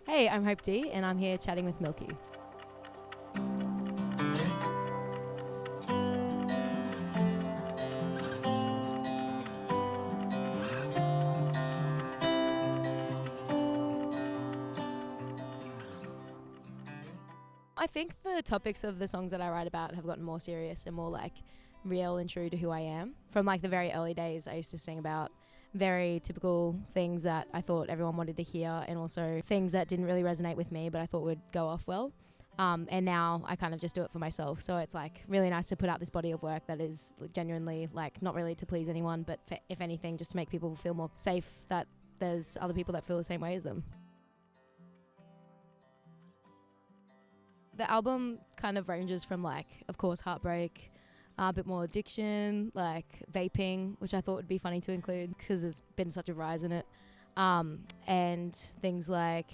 Hey, I'm Hope D, and I'm here chatting with Milky. I think the topics of the songs that I write about have gotten more serious and more like real and true to who I am. From like the very early days, I used to sing about very typical things that I thought everyone wanted to hear, and also things that didn't really resonate with me but I thought would go off well. And now I kind of just do it for myself. So it's like really nice to put out this body of work that is genuinely like not really to please anyone, but if anything, just to make people feel more safe that there's other people that feel the same way as them. The album kind of ranges from like, of course, heartbreak, a bit more addiction, like vaping, which I thought would be funny to include because there's been such a rise in it. And things like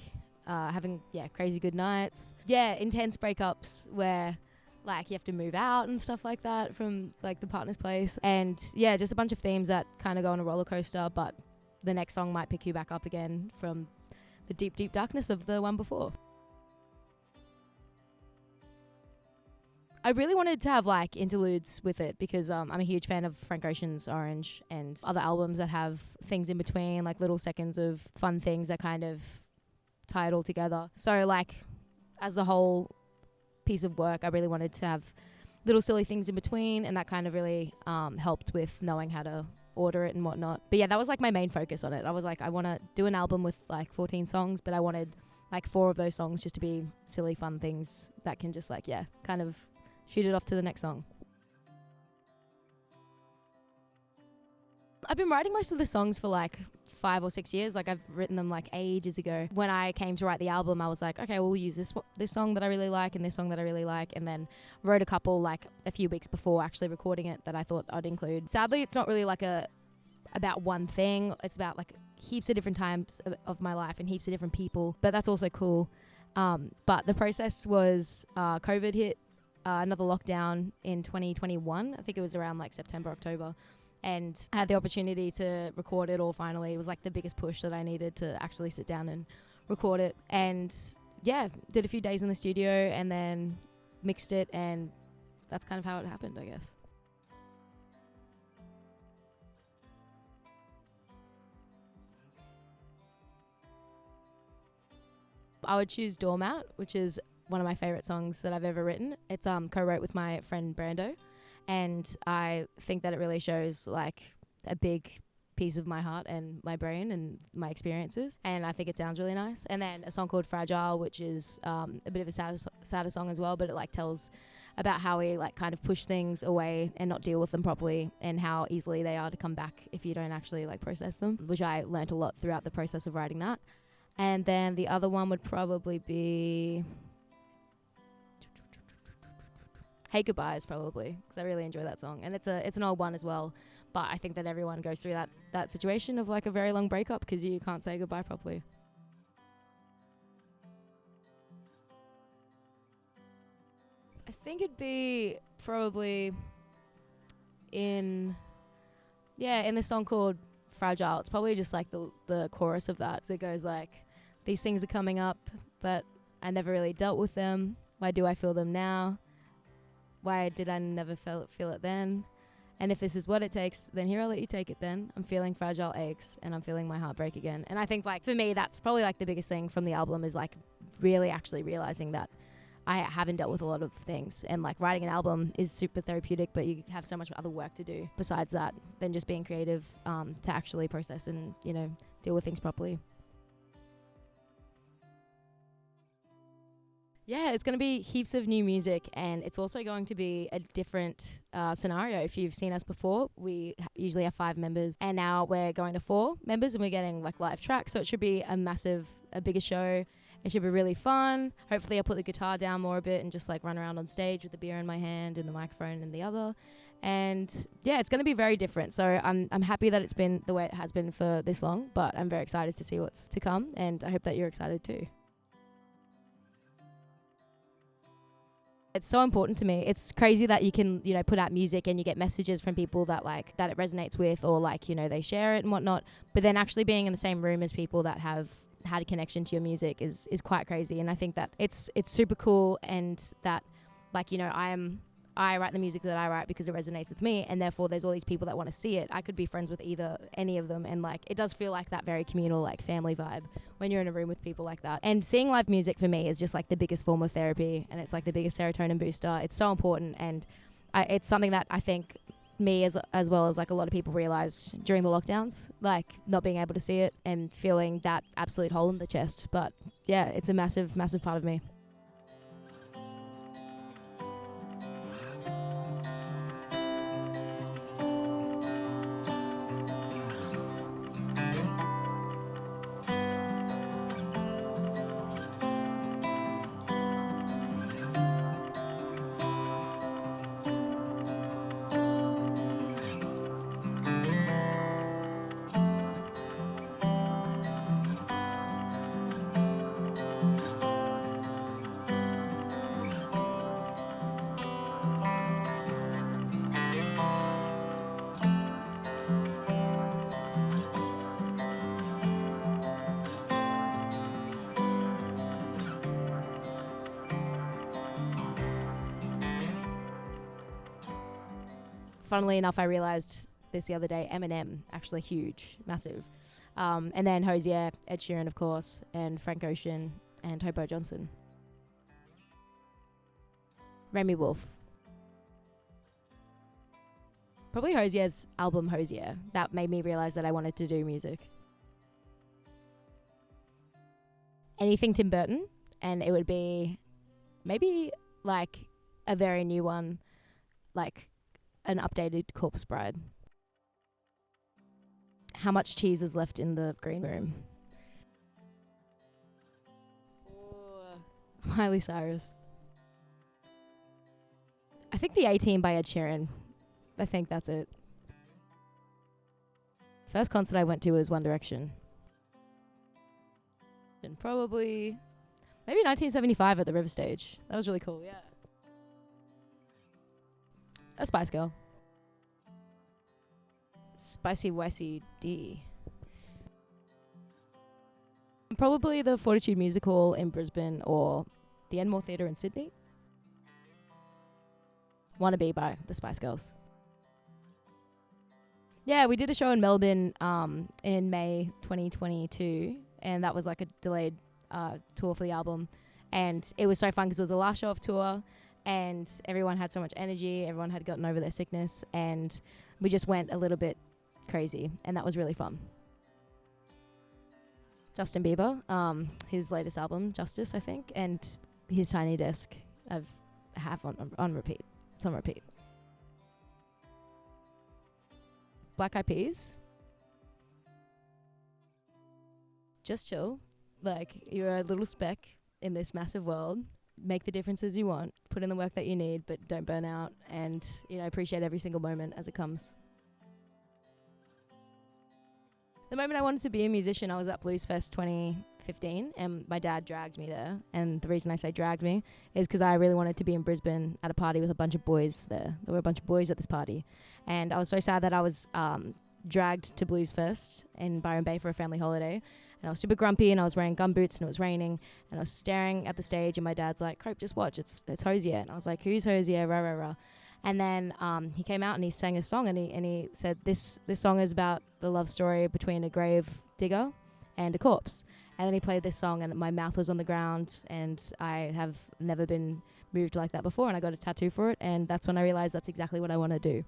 having, crazy good nights. Yeah, intense breakups where like you have to move out and stuff like that from like the partner's place. And yeah, just a bunch of themes that kind of go on a roller coaster, but the next song might pick you back up again from the deep, deep darkness of the one before. I really wanted to have like interludes with it because I'm a huge fan of Frank Ocean's Orange and other albums that have things in between, like little seconds of fun things that kind of tie it all together. So like as a whole piece of work, I really wanted to have little silly things in between, and that kind of really helped with knowing how to order it and whatnot. But yeah, that was like my main focus on it. I was like, I want to do an album with like 14 songs, but I wanted like 4 of those songs just to be silly, fun things that can just like, kind of shoot it off to the next song. I've been writing most of the songs for like 5 or 6 years. Like I've written them like ages ago. When I came to write the album, I was like, okay, we'll use this song that I really like and this song that I really like, and then wrote a couple like a few weeks before actually recording it that I thought I'd include. Sadly, it's not really like about one thing. It's about like heaps of different times of my life and heaps of different people, but that's also cool. But the process was COVID hit, another lockdown in 2021. I think it was around like September, October, and I had the opportunity to record it all finally. It was like the biggest push that I needed to actually sit down and record it. And yeah, did a few days in the studio and then mixed it, and that's kind of how it happened, I guess. I would choose Doormat, which is one of my favorite songs that I've ever written. It's co-wrote with my friend Brando, and I think that it really shows like a big piece of my heart and my brain and my experiences, and I think it sounds really nice. And then a song called Fragile, which is a bit of a sadder song as well, but it like tells about how we like kind of push things away and not deal with them properly, and how easily they are to come back if you don't actually like process them, which I learnt a lot throughout the process of writing that. And then the other one would probably be Hey Goodbyes, probably, because I really enjoy that song. And it's an old one as well, but I think that everyone goes through that situation of like a very long breakup because you can't say goodbye properly. I think it'd be probably in this song called Fragile. It's probably just like the chorus of that. So it goes like, these things are coming up, but I never really dealt with them. Why do I feel them now? Why did I never feel it then? And if this is what it takes, then here, I'll let you take it then. I'm feeling fragile aches and I'm feeling my heart break again. And I think like for me, that's probably like the biggest thing from the album is like really actually realizing that I haven't dealt with a lot of things. And like writing an album is super therapeutic, but you have so much other work to do besides that than just being creative to actually process and, deal with things properly. Yeah, it's going to be heaps of new music, and it's also going to be a different scenario. If you've seen us before, we usually have 5 members, and now we're going to 4 members, and we're getting like live tracks, so it should be a bigger show. It should be really fun. Hopefully I'll put the guitar down more a bit and just like run around on stage with the beer in my hand and the microphone in the other. And yeah, it's going to be very different. So I'm happy that it's been the way it has been for this long, but I'm very excited to see what's to come, and I hope that you're excited too. It's so important to me. It's crazy that you can, put out music and you get messages from people that it resonates with, or they share it and whatnot. But then actually being in the same room as people that have, had a connection to your music is quite crazy. And I think that it's super cool, and that, like, you know, I write the music that I write because it resonates with me, and therefore there's all these people that want to see it. I could be friends with any of them, and like it does feel like that very communal, like family vibe when you're in a room with people like that. And seeing live music for me is just like the biggest form of therapy, and it's like the biggest serotonin booster. It's so important, and it's something that I think me as well as like a lot of people realized during the lockdowns, like not being able to see it and feeling that absolute hole in the chest. But yeah, it's a massive part of me. Funnily enough, I realized this the other day, Eminem, actually huge, massive. And then Hosier, Ed Sheeran, of course, and Frank Ocean, and Hobo Johnson. Remy Wolf. Probably Hosier's album Hosier. That made me realize that I wanted to do music. Anything Tim Burton, and it would be maybe like a very new one, like an updated Corpse Bride. How much cheese is left in the green room? Miley Cyrus. I think the A-Team by Ed Sheeran. I think that's it. First concert I went to was One Direction. And probably maybe 1975 at the River Stage. That was really cool, yeah. A Spice Girl. Spicy Wessy D. Probably the Fortitude Music Hall in Brisbane or the Enmore Theatre in Sydney. Wannabe by the Spice Girls. Yeah, we did a show in Melbourne in May 2022, and that was like a delayed tour for the album. And it was so fun because it was the last show of tour, and everyone had so much energy, everyone had gotten over their sickness, and we just went a little bit crazy, and that was really fun. Justin Bieber, his latest album, Justice, I think, and his Tiny Desk, I have on repeat. It's on repeat. Black Eyed Peas. Just chill. Like, you're a little speck in this massive world. Make the differences you want. Put in the work that you need, but don't burn out. And, you know, appreciate every single moment as it comes. The moment I wanted to be a musician, I was at Blues Fest 2015, and my dad dragged me there. And the reason I say dragged me is because I really wanted to be in Brisbane at a party with a bunch of boys there. There were a bunch of boys at this party. And I was so sad that I was dragged to Blues Fest in Byron Bay for a family holiday. And I was super grumpy, and I was wearing gumboots, and it was raining. And I was staring at the stage, and my dad's like, Cope, just watch, it's Hosier. And I was like, who's Hosier? Rah, rah, rah. And then he came out and he sang a song, and he said, this song is about the love story between a grave digger and a corpse. And then he played this song, and my mouth was on the ground, and I have never been moved like that before, and I got a tattoo for it, and that's when I realized that's exactly what I want to do.